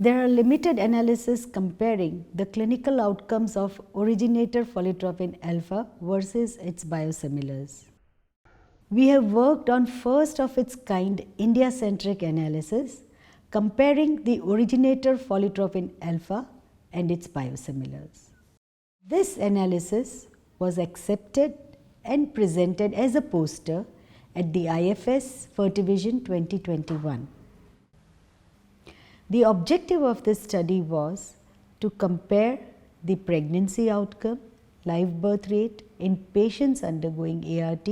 There are limited analyses comparing the clinical outcomes of originator follitropin alpha versus its biosimilars. We have worked on first of its kind India-centric analysis comparing the originator follitropin alpha and its biosimilars. This analysis was accepted and presented as a poster at the IFS Fertivision 2021. The objective of this study was to compare the pregnancy outcome, live birth rate in patients undergoing ART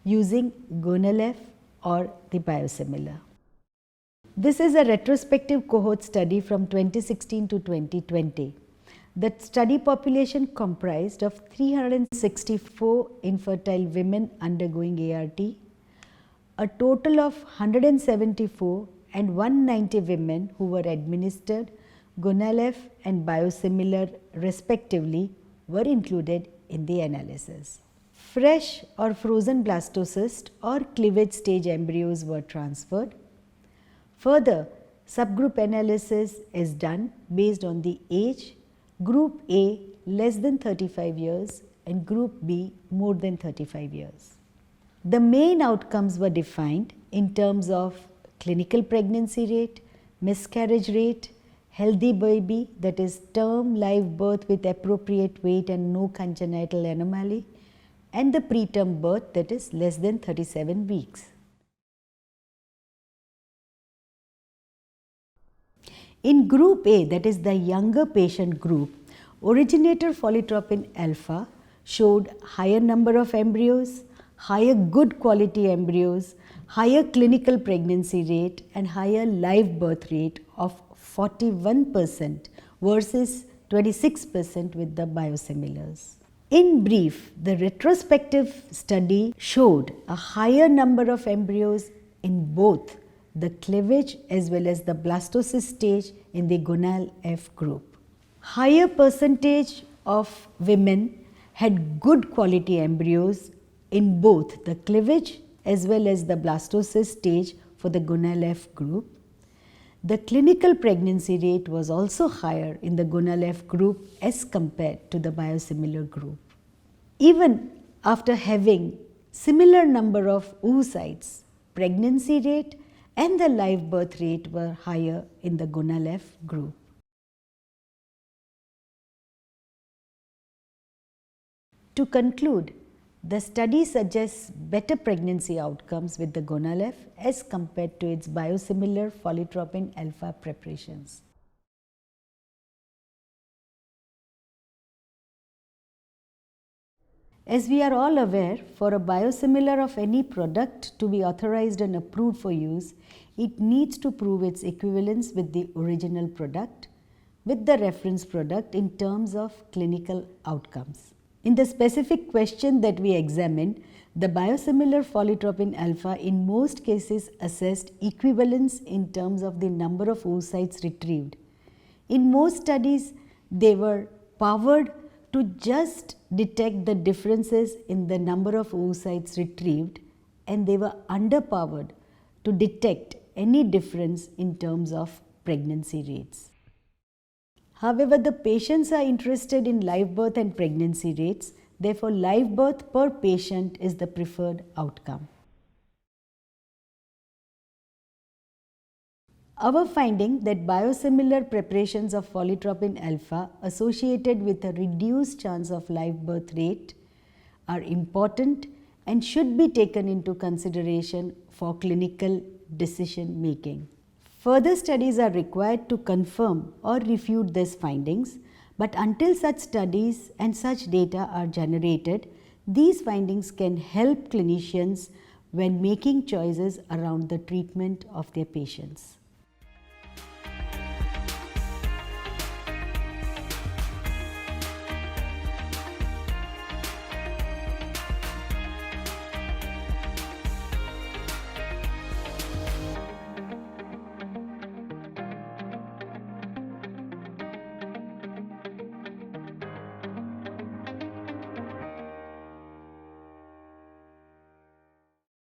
using Gonal-f or the biosimilar. This is a retrospective cohort study from 2016 to 2020. The study population comprised of 364 infertile women undergoing ART, a total of 174 and 190 women who were administered Gonal-f and biosimilar respectively were included in the analysis. Fresh or frozen blastocyst or cleavage stage embryos were transferred. Further, subgroup analysis is done based on the age, group A less than 35 years and group B more than 35 years. The main outcomes were defined in terms of clinical pregnancy rate, miscarriage rate, healthy baby, that is term live birth with appropriate weight and no congenital anomaly, and the preterm birth, that is less than 37 weeks. In group A, that is the younger patient group, originator follitropin alpha showed higher number of embryos, higher good quality embryos, higher clinical pregnancy rate and higher live birth rate of 41% versus 26% with the biosimilars. In brief, the retrospective study showed a higher number of embryos in both the cleavage as well as the blastocyst stage in the Gonal-f group. Higher percentage of women had good quality embryos in both the cleavage as well as the blastocyst stage for the Gonal-f group. The clinical pregnancy rate was also higher in the Gonal-f group as compared to the biosimilar group. Even after having similar number of oocytes, pregnancy rate and the live birth rate were higher in the Gonal-f group. To conclude, the study suggests better pregnancy outcomes with the Gonal-f as compared to its biosimilar follitropin alpha preparations. As we are all aware, for a biosimilar of any product to be authorized and approved for use, it needs to prove its equivalence with the original product, with the reference product in terms of clinical outcomes. In the specific question that we examined, the biosimilar follitropin alpha in most cases assessed equivalence in terms of the number of oocytes retrieved. In most studies, they were powered to just detect the differences in the number of oocytes retrieved, and they were underpowered to detect any difference in terms of pregnancy rates. However, the patients are interested in live birth and pregnancy rates, therefore live birth per patient is the preferred outcome. Our finding that biosimilar preparations of follitropin alpha associated with a reduced chance of live birth rate are important and should be taken into consideration for clinical decision making. Further studies are required to confirm or refute these findings, but until such studies and such data are generated, these findings can help clinicians when making choices around the treatment of their patients.